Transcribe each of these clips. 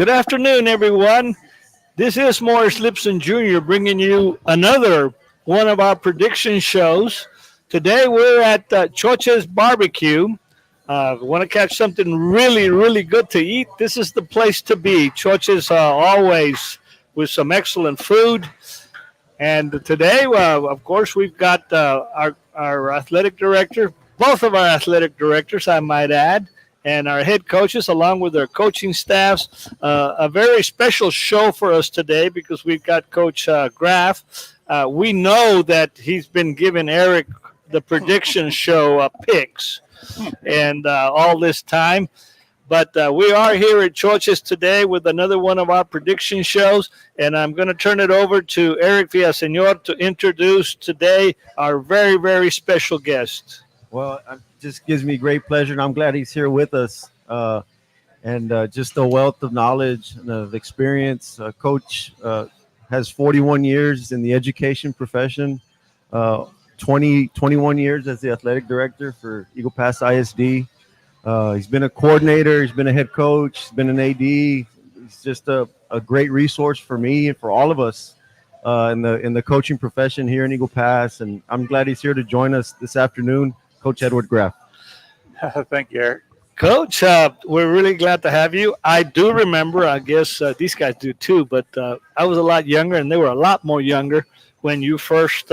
Good afternoon, everyone. This is Morris Lipson Jr. bringing you another one of our prediction shows. Today we're at Choche's Barbecue. Want to catch something really, really good to eat? This is the place to be. Choche's always with some excellent food. And today, of course, we've got our athletic director, both of our athletic directors, I might add, and our head coaches, along with their coaching staffs. A very special show for us today because we've got Coach Graff. We know that he's been giving Eric the prediction show picks and all this time. But we are here at Choche's today with another one of our prediction shows, and I'm going to turn it over to Eric Villaseñor to introduce today our very, very special guest. Well, it just gives me great pleasure, and I'm glad he's here with us. And just a wealth of knowledge and of experience. Coach has 41 years in the education profession, 21 years as the athletic director for Eagle Pass ISD. He's been a coordinator. He's been a head coach. He's been an AD. He's just a great resource for me and for all of us in the coaching profession here in Eagle Pass. And I'm glad he's here to join us this afternoon, Coach Edward Graff. Thank you, Eric. Coach, we're really glad to have you. I do remember, I guess these guys do too, but I was a lot younger and they were a lot more younger when you first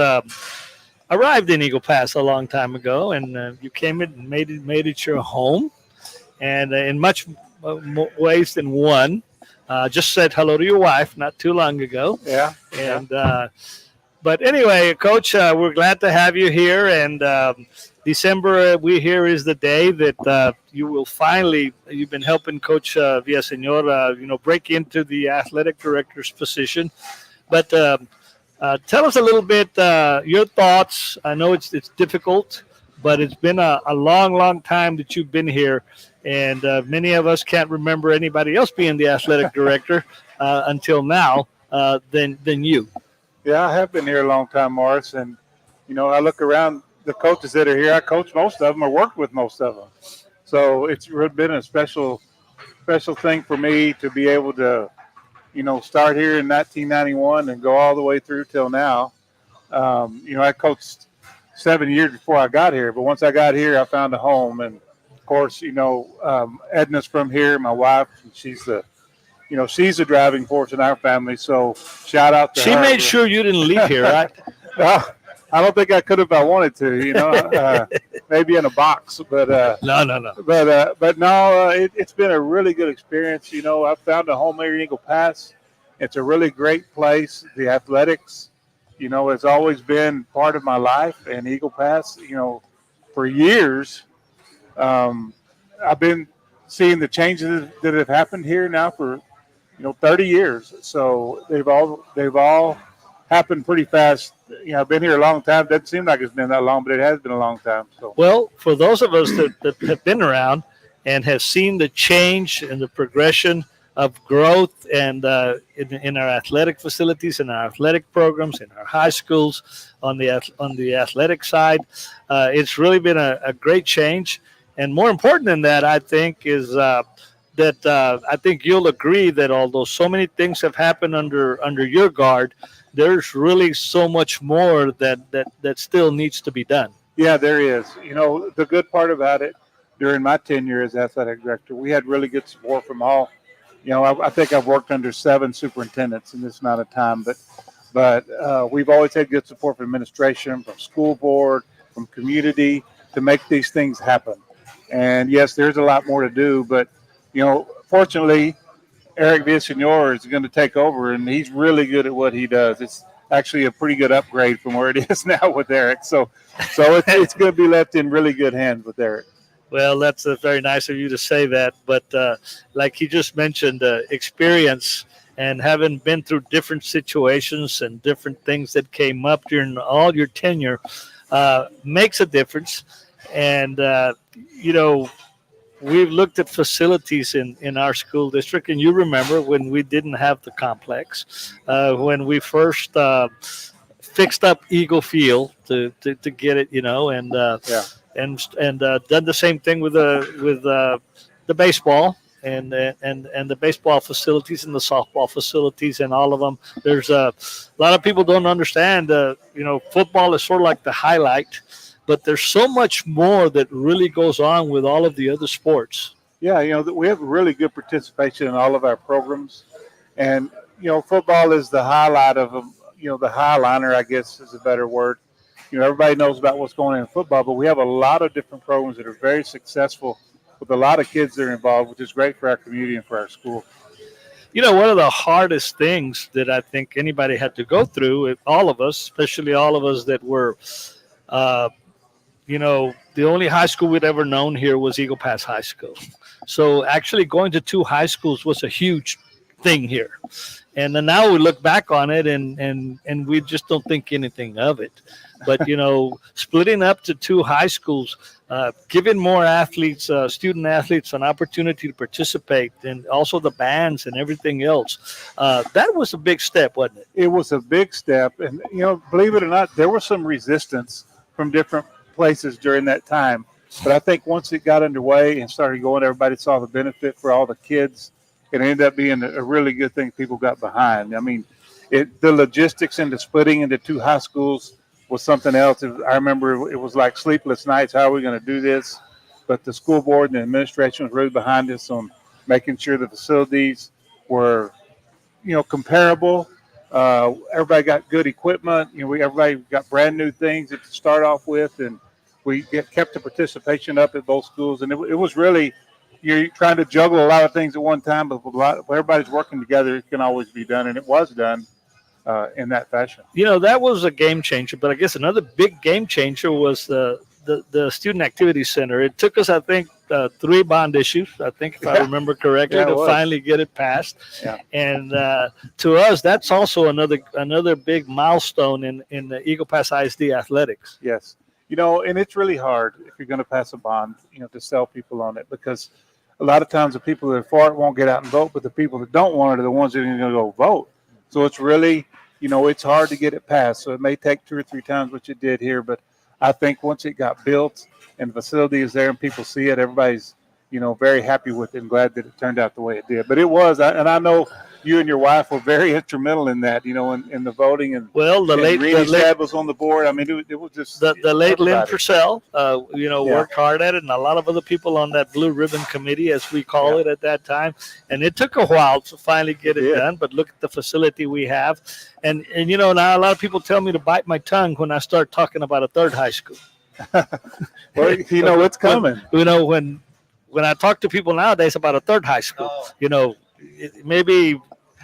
arrived in Eagle Pass a long time ago, and you came in and made it your home, and in much more ways than one. Just said hello to your wife not too long ago. Yeah. And but anyway, Coach, we're glad to have you here. And December, we hear is the day that you will finally. You've been helping Coach Villaseñor, break into the athletic director's position, but. Tell us a little bit your thoughts. I know it's difficult, but it's been a long, long time that you've been here, and many of us can't remember anybody else being the athletic director until now than you. Yeah, I have been here a long time, Morris, and I look around the coaches that are here. I coach most of them or worked with most of them, so it's been a special thing for me to be able to. Start here in 1991 and go all the way through till now. I coached 7 years before I got here, but once I got here, I found a home. And of course, Edna's from here, my wife. She's the driving force in our family. So shout out to her. She made sure you didn't leave here, right? I don't think I could if I wanted to. Maybe in a box, but no. But no, it's been a really good experience. I found a home here in Eagle Pass. It's a really great place. The athletics, has always been part of my life, and Eagle Pass, for years, I've been seeing the changes that have happened here now for 30 years. So they've all happened pretty fast. I've been here a long time. Doesn't seem like it's been that long, but it has been a long time. So, well, for those of us that have been around and have seen the change and the progression of growth and in our athletic facilities, in our athletic programs, in our high schools, on the athletic side, it's really been a great change. And more important than that, I think, is that I think you'll agree that although so many things have happened under your guard, there's really so much more that still needs to be done. Yeah, there is. The good part about it, during my tenure as athletic director, we had really good support from all. I think I've worked under 7 superintendents in this amount of time, but we've always had good support from administration, from school board, from community to make these things happen. And yes, there's a lot more to do, but fortunately, Eric Villaseñor is going to take over, and he's really good at what he does. It's actually a pretty good upgrade from where it is now with Eric. So it's going to be left in really good hands with Eric. Well, that's very nice of you to say that. But like he just mentioned, experience and having been through different situations and different things that came up during all your tenure makes a difference. And, we've looked at facilities in our school district, and you remember when we didn't have the complex, when we first fixed up Eagle Field to get it, and done the same thing with the baseball. and the baseball facilities and the softball facilities and all of them. There's a lot of people don't understand. Football is sort of like the highlight, but there's so much more that really goes on with all of the other sports. Yeah, we have really good participation in all of our programs, and football is the highlight of them. The highliner, I guess, is a better word. Everybody knows about what's going on in football, but we have a lot of different programs that are very successful with a lot of kids that are involved, which is great for our community and for our school. One of the hardest things that I think anybody had to go through, all of us, especially all of us that were, uh, the only high school we'd ever known here was Eagle Pass High School. So actually going to two high schools was a huge thing here. And then now we look back on it and we just don't think anything of it. But, splitting up to two high schools, giving more athletes, student athletes, an opportunity to participate, and also the bands and everything else, that was a big step, wasn't it? It was a big step. And, believe it or not, there was some resistance from different places during that time. But I think once it got underway and started going, everybody saw the benefit for all the kids. It ended up being a really good thing people got behind. I mean, the logistics into splitting into two high schools was something else. I remember it was like sleepless nights. How are we going to do this? But the school board and the administration was really behind us on making sure the facilities were, comparable. Everybody got good equipment. Everybody got brand new things to start off with, and we kept the participation up at both schools. And it was really, you're trying to juggle a lot of things at one time, but everybody's working together. It can always be done, and it was done in that fashion. That was a game changer. But I guess another big game changer was the Student Activity Center. It took us, I think, 3 bond issues, I think, if I remember correctly, to finally get it passed. Yeah. And to us, that's also another big milestone in the Eagle Pass ISD athletics. Yes. And it's really hard if you're going to pass a bond, to sell people on it, because a lot of times the people that are for it won't get out and vote, but the people that don't want it are the ones that are going to go vote. So it's really, it's hard to get it passed. So it may take 2 or 3 times, which it did here, but I think once it got built and the facility is there and people see it, everybody's, very happy with it and glad that it turned out the way it did. But it was, and I know you and your wife were very instrumental in that, in the voting. And well, the late Dad was on the board. I mean, it was just the late Lynn Purcell, worked hard at it, and a lot of other people on that blue ribbon committee, as we call it at that time. And it took a while to finally get it done. But look at the facility we have, and now a lot of people tell me to bite my tongue when I start talking about a third high school. Well, it's coming. When I talk to people nowadays about a third high school, maybe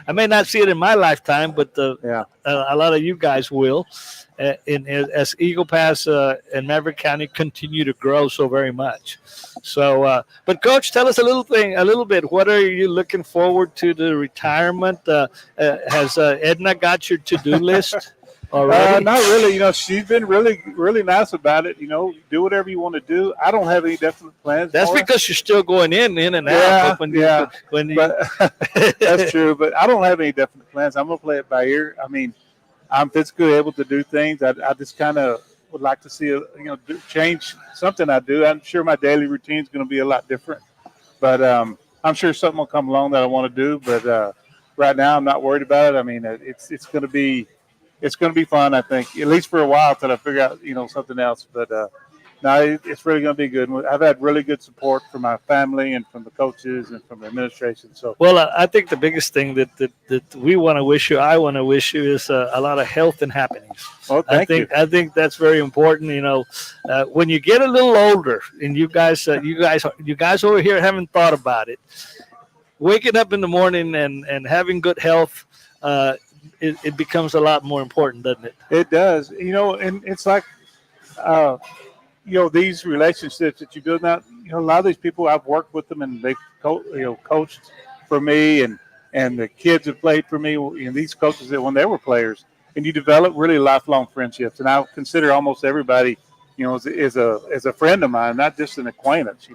I may not see it in my lifetime, but a lot of you guys will, as Eagle Pass and Maverick County continue to grow so very much. So, but Coach, tell us a little bit. What are you looking forward to the retirement? Has Edna got your to-do list? Not really. She's been really, really nice about it. Do whatever you want to do. I don't have any definite plans. That's because you're still going in and out. That's true. But I don't have any definite plans. I'm going to play it by ear. I mean, I'm physically able to do things. I just kind of would like to see change something I do. I'm sure my daily routine is going to be a lot different. But I'm sure something will come along that I want to do. But right now, I'm not worried about it. I mean, it's going to be. It's going to be fun, I think, at least for a while till I figure out, something else. But no, it's really going to be good. I've had really good support from my family and from the coaches and from the administration. So, well, I think the biggest thing that we want to wish you, I want to wish you, is a lot of health and happiness. Oh, thank you. I think that's very important. When you get a little older, and you guys over here haven't thought about it, waking up in the morning and having good health. It becomes a lot more important, doesn't it? It does. And it's like, these relationships that you build now, a lot of these people, I've worked with them and they've coached for me and the kids have played for me. These coaches that when they were players, and you develop really lifelong friendships. And I consider almost everybody, as a friend of mine, not just an acquaintance,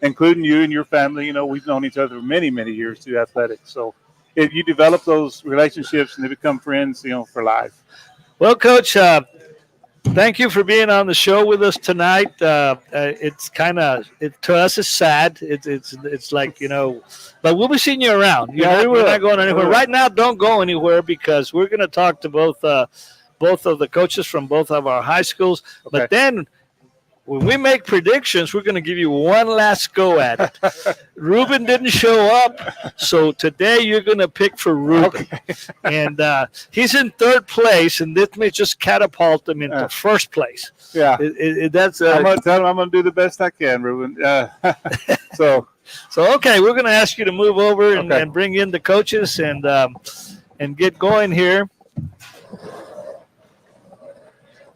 including you and your family. We've known each other for many, many years through athletics. So, if you develop those relationships and they become friends, for life. Well, Coach, thank you for being on the show with us tonight. It's kind of to us it's sad. It's like but we'll be seeing you around. Yeah, we You're not will. going We anywhere will. right now. Don't go anywhere because we're going to talk to both of the coaches from both of our high schools. Okay. But then when we make predictions, we're going to give you one last go at it. Ruben didn't show up, so today you're going to pick for Ruben. Okay. And he's in third place, and this may just catapult him into first place. Yeah. That's I'm gonna tell him I'm gonna do the best I can, Ruben. So so. Okay, we're going to ask you to move over Okay. and bring in the coaches and get going here.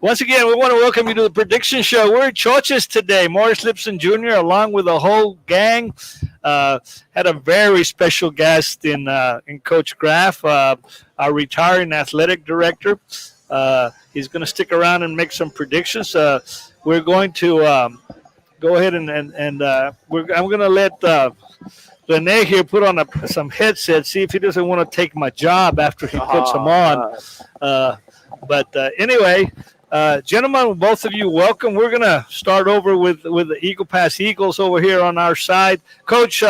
Once again, we want to welcome you to the prediction show. We're at Choche's today. Morris Lipson Jr., along with the whole gang, had a very special guest in Coach Graff, our retiring athletic director. He's going to stick around and make some predictions. We're going to go ahead and I'm going to let Rene here put on some headsets, see if he doesn't want to take my job after he puts them on. But anyway. Gentlemen, both of you, welcome. We're going to start over with the Eagle Pass Eagles over here on our side. Coach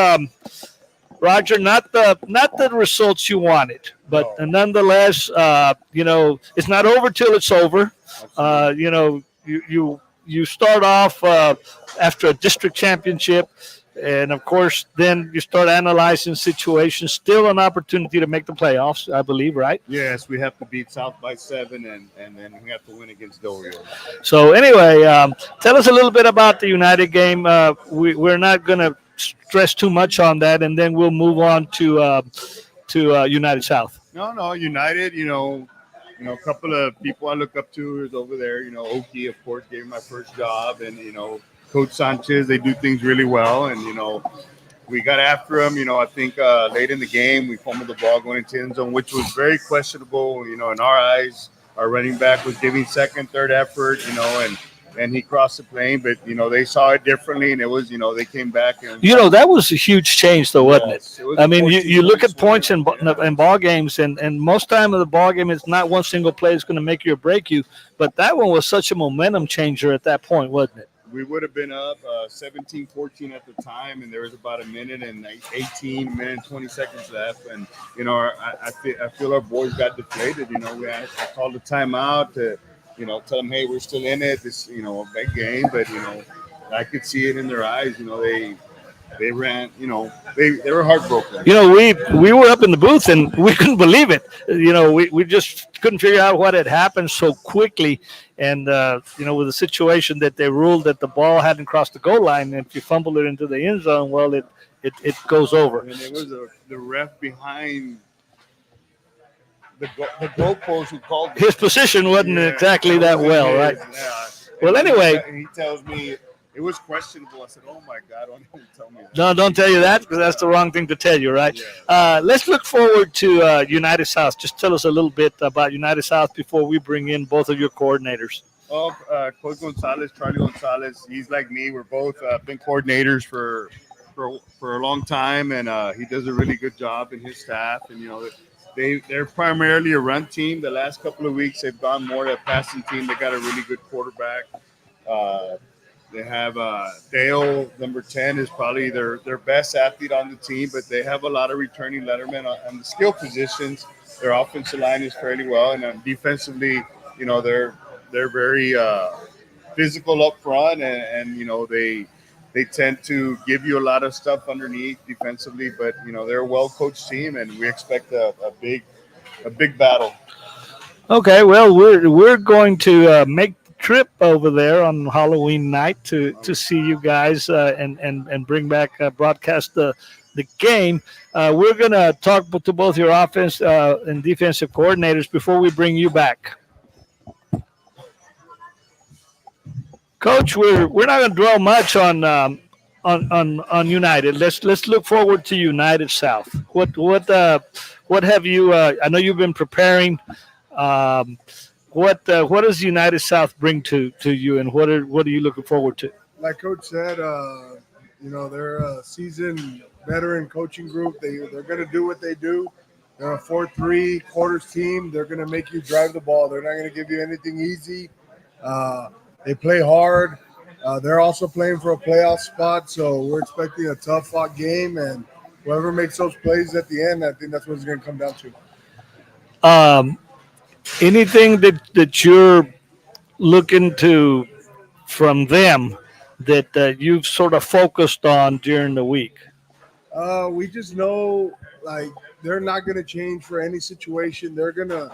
Roger, not the results you wanted, but nonetheless, it's not over till it's over. You start off after a district championship. And, of course, then you start analyzing situations. Still an opportunity to make the playoffs, I believe, right? Yes, we have to beat South by 7, and then we have to win against Del Rio. So, anyway, tell us a little bit about the United game. We're not going to stress too much on that, and then we'll move on to United South. No, United, a couple of people I look up to is over there. Oki, of course, gave me my first job, and, Coach Sanchez, they do things really well, and we got after him. I think late in the game we fumbled the ball going into end zone, which was very questionable. In our eyes, our running back was giving second, third effort. And he crossed the plane, but they saw it differently, and it was they came back and that was a huge change, though, wasn't Yes, it? was I mean, you look at points in yeah. ball games, and most time of the ball game, it's not one single play that's going to make you or break you, but that one was such a momentum changer at that point, wasn't it? We would have been up 17-14 at the time, and there was about a minute and 18 minute and 20 seconds left. And I feel our boys got deflated. I called a timeout to tell them, hey, we're still in it. This a big game, but I could see it in their eyes. They ran. They were heartbroken. We were up in the booth and we couldn't believe it. We just couldn't figure out what had happened so quickly. And, with the situation that they ruled that the ball hadn't crossed the goal line, and if you fumble it into the end zone, well, it goes over. And it was the ref behind the goalpost who called it. His position wasn't exactly that well, right? Yeah. Well, anyway. And he tells me it was questionable. I said, oh, my God, don't even tell me that. No, don't tell you that because that's the wrong thing to tell you, right? Yeah. Let's look forward to United South. Just tell us a little bit about United South before we bring in both of your coordinators. Oh, Coach Gonzalez, Charlie Gonzalez, he's like me. We're both been coordinators for a long time, and he does a really good job in his staff. And, they're primarily a run team. The last couple of weeks, they've gone more to a passing team. They got a really good quarterback. They have Dale, number 10, is probably their best athlete on the team, but they have a lot of returning lettermen on the skill positions. Their offensive line is fairly well, and defensively, they're very physical up front, and they tend to give you a lot of stuff underneath defensively, but they're a well-coached team, and we expect a big battle. Okay, well, we're going to make trip over there on Halloween night to see you guys and bring back broadcast the game. We're going to talk to both your offense and defensive coordinators before we bring you back. Coach, we're not going to dwell much on United. Let's look forward to United South. What have you? I know you've been preparing. What does United South bring to you, and what are you looking forward to? Like Coach said, they're a seasoned veteran coaching group. They're going to do what they do. They're a 4-3 quarters team. They're going to make you drive the ball. They're not going to give you anything easy. Uh, they play hard. They're also playing for a playoff spot, so we're expecting a tough fought game. And whoever makes those plays at the end, I think that's what it's going to come down to. Um, anything that you're looking to from them that you've sort of focused on during the week? We just know like they're not going to change for any situation. They're going to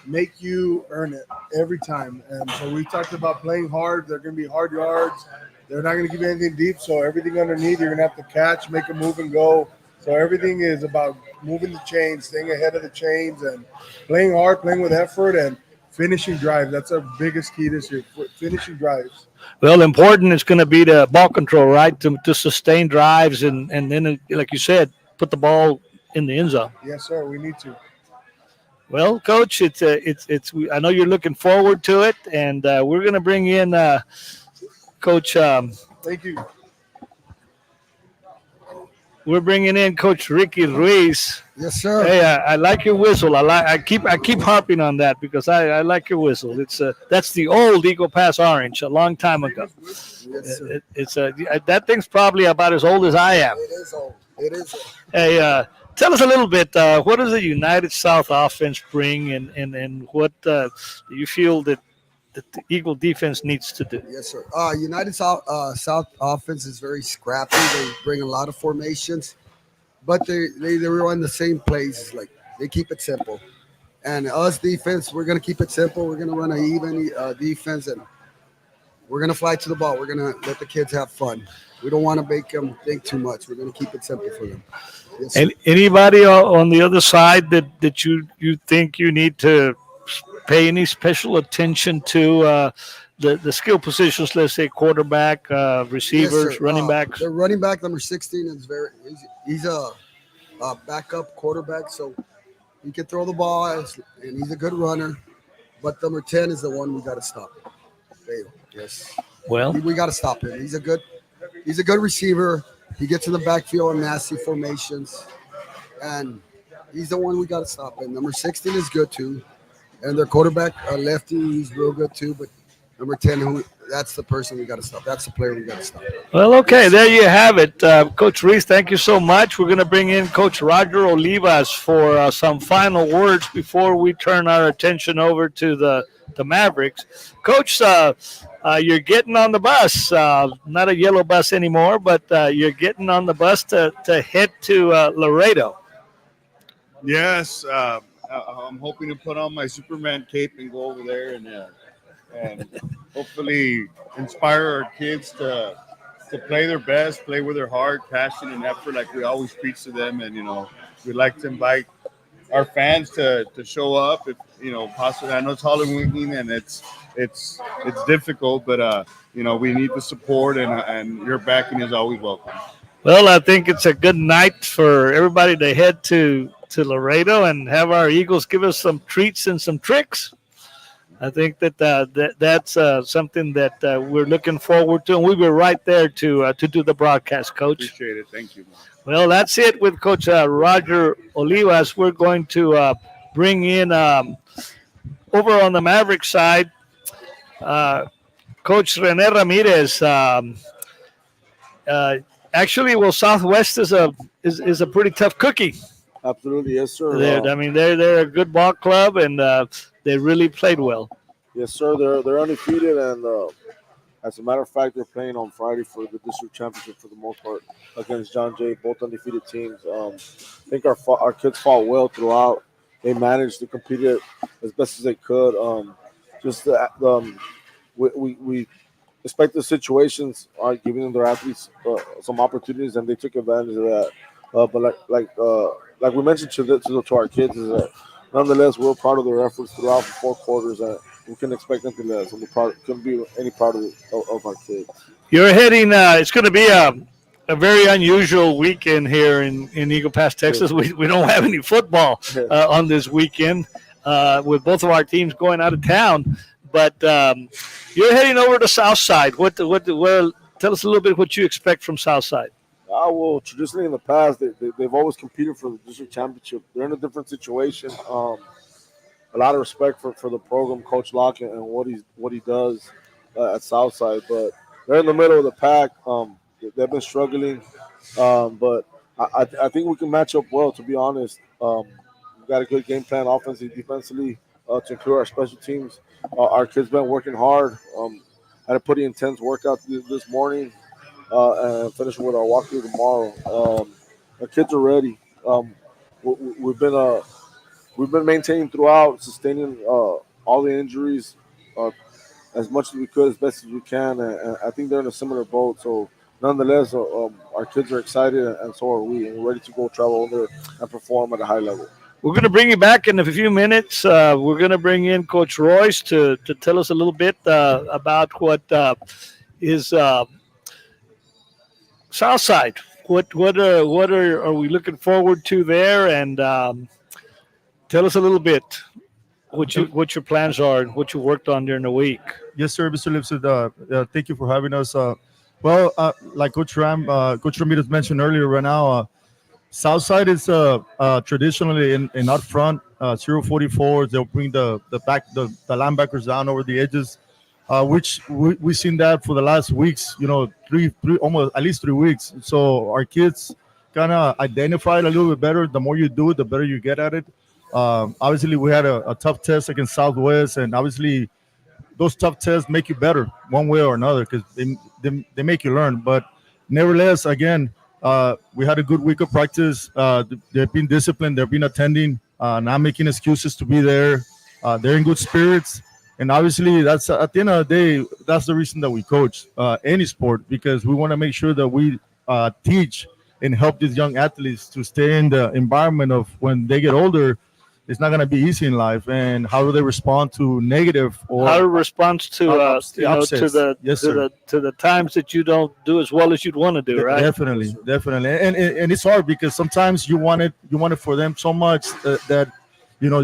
make you earn it every time. And so we talked about playing hard. They're going to be hard yards. They're not going to give you anything deep. So everything underneath, you're going to have to catch, make a move, and go. So everything is about moving the chains, staying ahead of the chains, and playing hard, playing with effort, and finishing drives. That's our biggest key this year: finishing drives. Well, important is going to be the ball control, right? To sustain drives and then, like you said, put the ball in the end zone. Yes, sir. We need to. Well, Coach, it's. I know you're looking forward to it, and we're going to bring in Coach. Thank you. We're bringing in Coach Ricky Ruiz. Yes, sir. Hey, I like your whistle. I keep harping on that because I like your whistle. It's that's the old Eagle Pass Orange a long time ago. Yes, sir. It's that thing's probably about as old as I am. It is old. It is old. Hey, tell us a little bit. What does the United South offense bring, and what do you feel that the Eagle defense needs to do? Yes, sir. United South offense is very scrappy. They bring a lot of formations, but they run the same plays. Like they keep it simple. And us defense, we're gonna keep it simple. We're gonna run an even defense, and we're gonna fly to the ball. We're gonna let the kids have fun. We don't want to make them think too much. We're gonna keep it simple for them. Yes, sir. And anybody on the other side that you think you need to pay any special attention to the skill positions? Let's say quarterback, Yes, receivers, sir. running backs. The running back number 16 is he's a backup quarterback, so he can throw the ball and he's a good runner. But number 10 is the one we got to stop. Fail. Yes, Well, we got to stop him. He's a good receiver. He gets in the backfield in nasty formations, and he's the one we got to stop. And number 16 is good too. And their quarterback, lefty, he's real good too. But number 10, that's the person we got to stop. That's the player we got to stop. well, okay, there you have it, Coach Reese. Thank you so much. We're going to bring in Coach Roger Olivas for some final words before we turn our attention over to the Mavericks. Coach, you're getting on the bus. Not a yellow bus anymore, but you're getting on the bus to head to Laredo. Yes, I'm hoping to put on my Superman cape and go over there and hopefully inspire our kids to play their best, play with their heart, passion, and effort, like we always preach to them. And we'd like to invite our fans to show up if possibly. I know it's Halloween and it's difficult, but we need the support, and your backing is always welcome. Well, I think it's a good night for everybody to head to Laredo and have our Eagles give us some treats and some tricks. I think that's something that we're looking forward to, and we were right there to do the broadcast, Coach. Appreciate it. Thank you. Well, that's it with Coach Roger Olivas. We're going to bring in over on the Maverick side, Coach Rene Ramirez. Actually, well, Southwest is a pretty tough cookie. Absolutely, yes, sir. They're a good ball club, and they really played well. Yes, sir. They're undefeated, and as a matter of fact, they're playing on Friday for the district championship for the most part against John Jay. Both undefeated teams. I think our kids fought well throughout. They managed to compete it as best as they could. We expect the situations are giving them their athletes some opportunities, and they took advantage of that. But like we mentioned to our kids, is that nonetheless we're proud of their efforts throughout the 4 quarters, and we can expect nothing less. And we couldn't be any proud of our kids. You're heading. It's going to be a very unusual weekend here in Eagle Pass, Texas. We don't have any football on this weekend with both of our teams going out of town. But you're heading over to Southside. Tell us a little bit what you expect from Southside. Well, traditionally in the past, they've always competed for the district championship. They're in a different situation. a lot of respect for the program, Coach Locke, and what he does at Southside. But they're in the middle of the pack. They've been struggling, but I think we can match up well. To be honest, we've got a good game plan, offensively, defensively, to include our special teams. Our kids been working hard. Had a pretty intense workout this morning, and finishing with our walkthrough tomorrow. Our kids are ready. We, we've been we've been maintaining throughout, sustaining all the injuries as much as we could, as best as we can, and I think they're in a similar boat. So, nonetheless, our kids are excited, and so are we, and we're ready to go travel over and perform at a high level. We're going to bring you back in a few minutes. We're going to bring in Coach Royce to tell us a little bit about what is Southside. Are we looking forward to there? And tell us a little bit what your plans are and what you worked on during the week. Yes, sir, Mr. Lipson. Thank you for having us. Like Coach Ramirez mentioned earlier, right now, Southside is traditionally in out front, 044s. They'll bring the linebackers down over the edges, which we've seen that for the last weeks. Three almost at least 3 weeks. So our kids kind of identify it a little bit better. The more you do it, the better you get at it. Obviously, we had a tough test against Southwest, and obviously those tough tests make you better one way or another because they make you learn. But nevertheless, again, we had a good week of practice. They've been disciplined. They've been attending, not making excuses to be there. They're in good spirits. And obviously, that's at the end of the day, that's the reason that we coach any sport, because we want to make sure that we teach and help these young athletes to stay in the environment of when they get older. It's not going to be easy in life, and how do they respond to negative or How to respond to the upsets? Yes, sir. to the times that you don't do as well as you'd want to do, right? Definitely, and it's hard because sometimes you want it for them so much that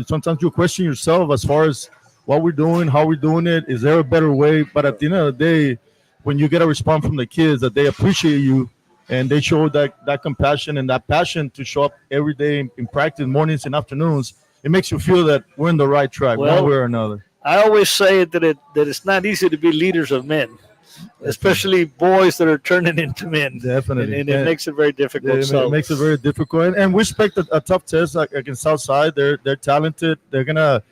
sometimes you question yourself as far as what we're doing, how we're doing it. Is there a better way? But at the end of the day, when you get a response from the kids that they appreciate you and they show that compassion and that passion to show up every day in practice, mornings and afternoons, it makes you feel that we're in the right track, Well, one way or another. I always say that it's not easy to be leaders of men, especially boys that are turning into men. Definitely. And it makes it very difficult. It makes it very difficult, and we expect a tough test against Southside. They're talented. They're gonna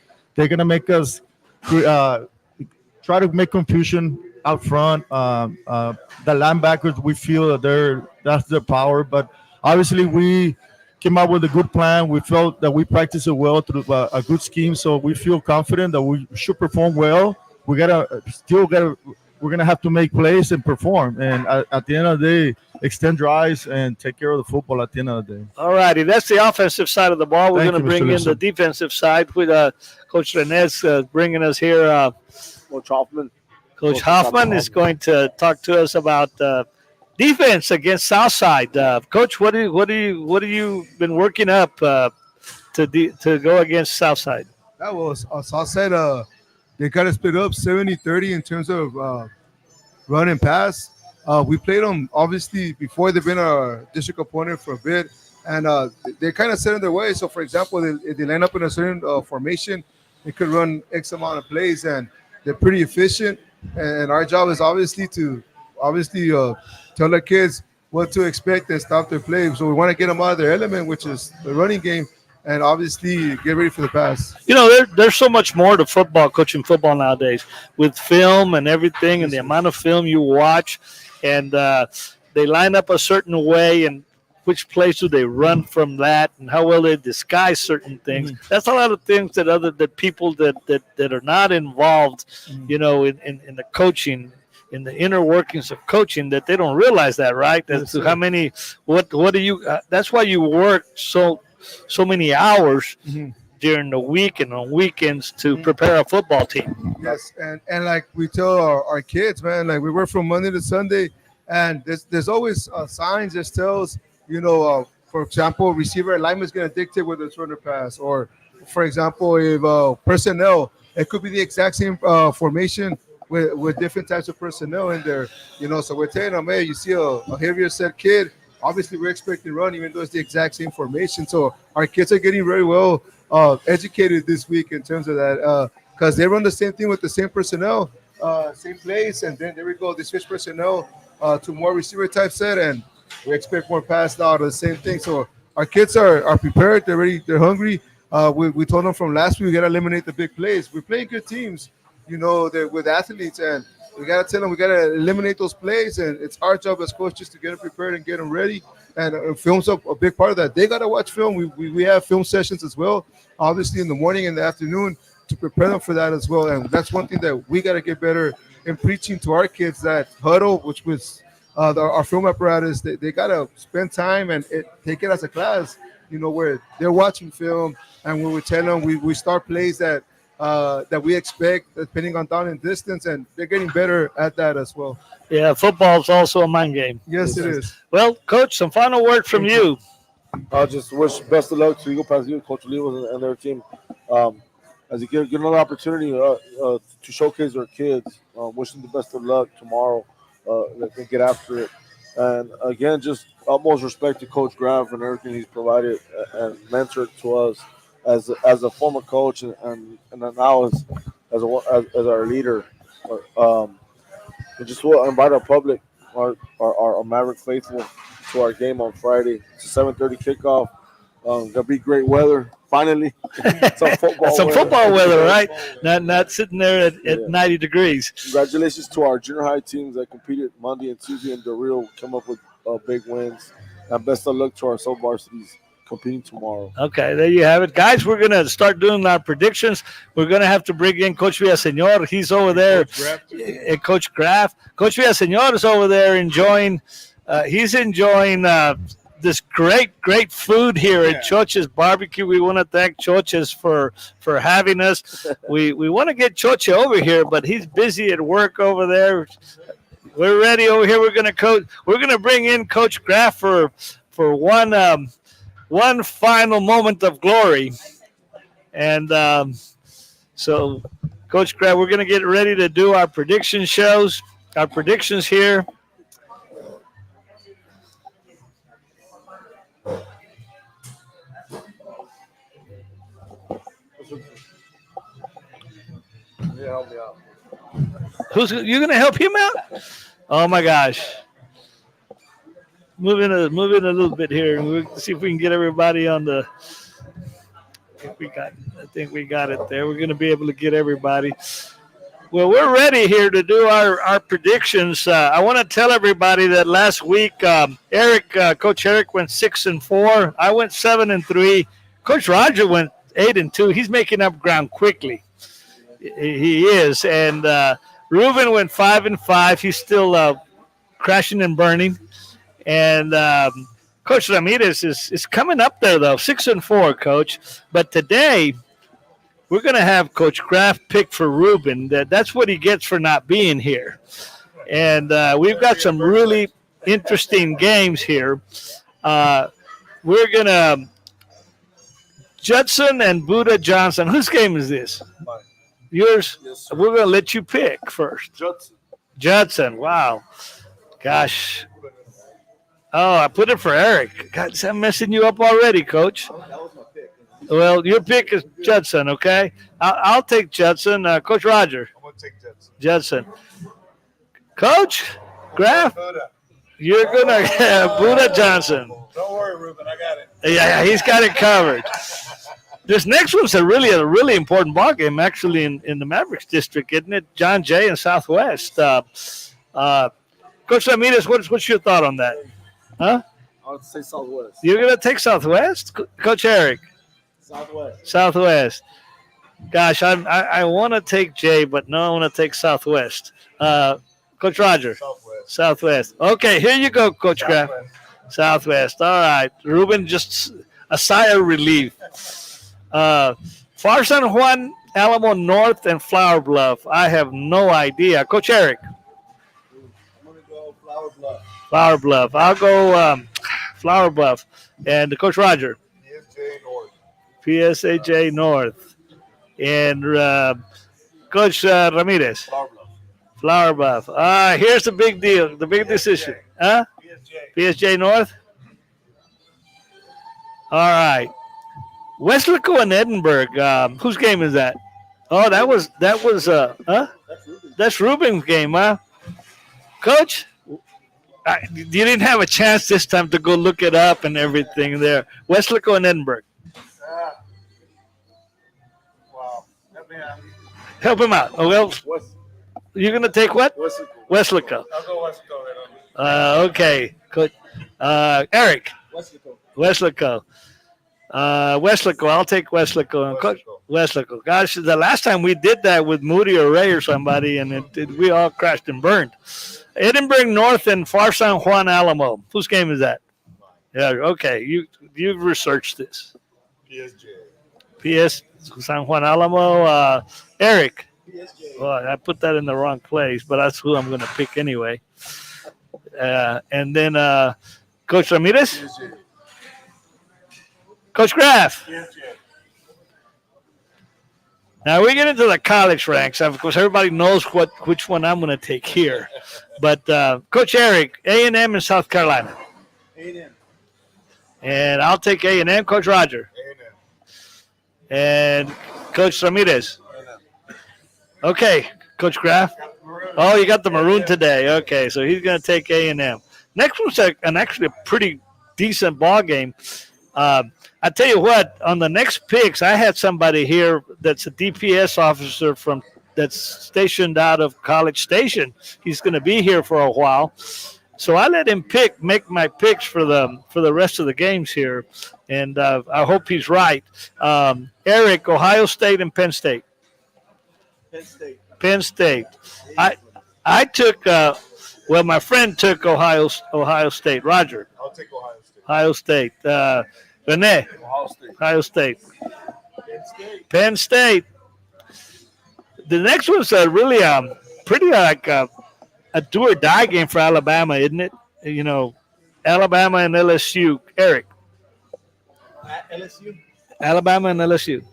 make us try to make confusion out front. The linebackers, we feel that that's their power, but obviously we came up with a good plan. We felt that we practiced it well through a good scheme, so we feel confident that we should perform well. We're gonna have to make plays and perform, and at the end of the day, extend drives and take care of the football at the end of the day. All righty, that's the offensive side of the ball. We're Thank going to you, Mr. bring in the Lipson. defensive side with Coach Renez bringing us here. Coach Hoffman. Coach Hoffman is going to talk to us about defense against Southside. Coach, what have you been working up to go against Southside? That was Southside. They kind of split up 70-30 in terms of run and pass. We played them obviously before. They've been a district opponent for a bit, and they kind of set in their way. So, for example, if they line up in a certain formation, they could run X amount of plays, and they're pretty efficient. And our job is obviously to tell the kids what to expect and stop their play. So we want to get them out of their element, which is the running game, and obviously get ready for the pass. There's so much more to football, coaching football nowadays, with film and everything, and the amount of film you watch, and they line up a certain way, and which place do they run from that, and how well they disguise certain things. That's a lot of things that people that are not involved, in the coaching, in the inner workings of coaching, that they don't realize that, right? As to how many, what do you? That's why you work so many hours during the week and on weekends to prepare a football team. Yes, and like we tell our kids, man, like we work from Monday to Sunday, and there's always signs that tells, for example, receiver alignment is going to dictate whether it's run or pass, or for example, if personnel, it could be the exact same formation with different types of personnel in there, So we're telling them, hey, you see a heavier set kid, obviously we're expecting run, even though it's the exact same formation. So our kids are getting very well educated this week in terms of that because they run the same thing with the same personnel, same plays, and then there we go. They switch personnel to more receiver type set, and we expect more pass out of the same thing. So our kids are prepared. They're ready. They're hungry. We told them from last week we got to eliminate the big plays. We're playing good teams, they're with athletes, and we got to tell them we got to eliminate those plays. And it's our job as coaches to get them prepared and get them ready. And film's a big part of that. They got to watch film. We have film sessions as well, obviously in the morning and the afternoon to prepare them for that as well. And that's one thing that we got to get better in preaching to our kids, that huddle, which was our film apparatus. They got to spend time and take it as a class, where they're watching film and when we tell them we start plays that we expect depending on down and distance, and they're getting better at that as well. Yeah, football is also a mind game. Yes, it is. Well, Coach, some final word from you. I just wish best of luck to Eagle Pass Youth, Coach Lewis and their team. As you get another opportunity to showcase their kids, wish them the best of luck tomorrow. Let them get after it. And again, just utmost respect to Coach Graf and everything he's provided and mentored to us as a former coach and now as our leader. And just will invite our public, our Maverick faithful, to our game on Friday. It's a 7:30 kickoff. There'll be great weather. Finally, some football weather, right? Not sitting there at 90 degrees. Congratulations to our junior high teams that competed Monday and Tuesday in Del Rio, came up with big wins. And best of luck to our sub varsities competing tomorrow. Okay, there you have it. Guys, we're going to start doing our predictions. We're going to have to bring in Coach Villaseñor. He's over there. Coach Graf. Coach Villaseñor is over there enjoying this great food here at Choche's Barbecue. We want to thank Choche's for having us. We want to get Choche over here, but he's busy at work over there. We're ready over here. We're gonna bring in Coach Graf for one final moment of glory. And so, Coach Graf, we're gonna get ready to do our predictions here. Help me out. You're gonna help him out? Oh my gosh! Moving a little bit here. We'll see if we can get everybody on the. I think we got it there. We're gonna be able to get everybody. Well, we're ready here to do our predictions. I want to tell everybody that last week, Coach Eric went 6-4. I went 7-3. Coach Roger went 8-2. He's making up ground quickly. He is, and Ruben went 5-5. He's still crashing and burning, and Coach Ramirez is coming up there though, 6-4, Coach. But today we're going to have Coach Graf pick for Ruben. That's what he gets for not being here, and we've got some really interesting games here. We're gonna Judson and Buddha Johnson. Whose game is this? Mine. Yours? Yes, sir. We're going to let you pick first. Judson. Wow. Gosh. Oh, I put it for Eric. God, is that messing you up already, Coach? That was my pick. Well, your pick is Judson, okay? I'll take Judson. Coach Roger. I'm going to take Judson. Coach Graf, you're going to Buddha Johnson. Don't worry, Ruben. I got it. Yeah, he's got it covered. This next one's a really important ball game, actually, in the Mavericks district, isn't it? John Jay and Southwest. Coach Ramirez, what's your thought on that? Huh? I would say Southwest. You're going to take Southwest? Coach Eric? Southwest. Gosh, I want to take Jay, but no, I want to take Southwest. Coach Roger? Southwest. Okay, here you go, Coach Graf. Southwest. All right. Ruben, just a sigh of relief. Far San Juan, Alamo North, and Flower Bluff. I have no idea. Coach Eric. I'm going to go Flower Bluff. Flower Bluff. I'll go Flower Bluff. And Coach Roger. PSAJ North. And Coach Ramirez. Flower Bluff. Here's the big deal, the big decision. Huh? PSJ North? All right. Westlaco and Edinburgh. Whose game is that? Oh, that's Ruben's game, huh? Coach, you didn't have a chance this time to go look it up and everything there. Westlaco and Edinburgh. Wow. Let me, Help him out. Oh, well, West, you're going to take what? Westlaco. I'll go West Coast. Okay. Coach. Eric. Westlaco. Westlaco. I'll take Westlaco. Coach Westlaco. Gosh, the last time we did that with Moody or Ray or somebody, and we all crashed and burned. Edinburgh North and Far San Juan Alamo. Whose game is that? Yeah. Okay. You've researched this. PS San Juan Alamo. Eric. Well, I put that in the wrong place, but that's who I'm going to pick anyway. And then Coach Ramirez. Coach Graff. Now we get into the college ranks. Of course, everybody knows which one I'm going to take here. But Coach Eric, A&M in South Carolina. A&M. And I'll take A&M. Coach Roger. And Coach Ramirez. Okay, Coach Graff. Oh, you got the maroon today. Okay, so he's going to take A&M. Next one's actually a pretty decent ball game. I tell you what, on the next picks, I had somebody here that's a DPS officer that's stationed out of College Station. He's going to be here for a while, so I let him make my picks for the rest of the games here, and I hope he's right. Eric, Ohio State and Penn State. Penn State. I took. My friend took Ohio State. Roger. I'll take Ohio State. Ohio State. Rene. Ohio State. Penn State. The next one's really pretty like a do or die game for Alabama, isn't it? You know, Alabama and LSU. Eric. LSU. Alabama and LSU.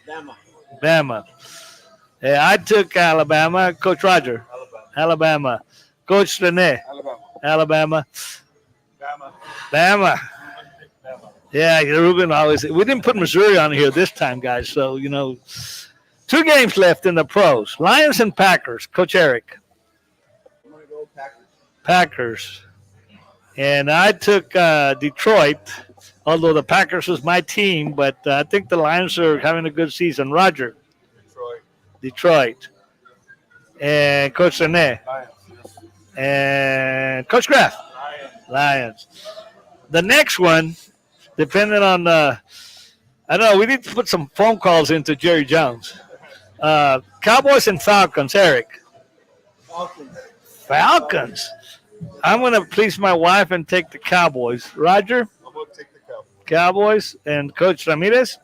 Bama. Bama. Yeah, I took Alabama. Coach Roger. Alabama. Coach Rene. Alabama. Bama. Yeah, Ruben always. We didn't put Missouri on here this time, guys. So, 2 games left in the pros. Lions and Packers. Coach Eric. I'm going to go Packers. Packers. And I took Detroit, although the Packers was my team, but I think the Lions are having a good season. Roger. Detroit. And Coach Rene. Lions. And Coach Graff. Lions. The next one, depending on I don't know, we need to put some phone calls into Jerry Jones. Cowboys and Falcons, Eric. Falcons. I'm going to please my wife and take the Cowboys. Roger? I'm going to take the Cowboys. Cowboys. And Coach Ramirez?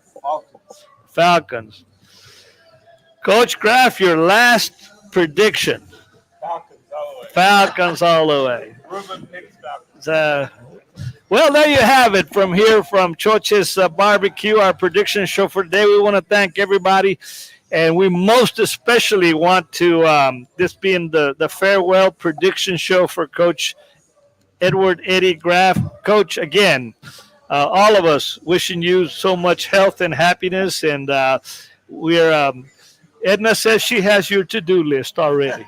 Falcons. Coach Graff, your last prediction. Falcons all the way. Well, there you have it from here from Choche's Barbecue, our prediction show for today. We want to thank everybody, and we most especially want to, this being the farewell prediction show for Coach Edward Eddie Graff. Coach, again, all of us wishing you so much health and happiness, and we're Edna says she has your to-do list already.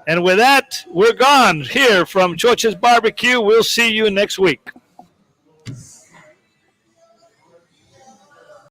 And with that, we're gone here from Choche's Barbecue. We'll see you next week.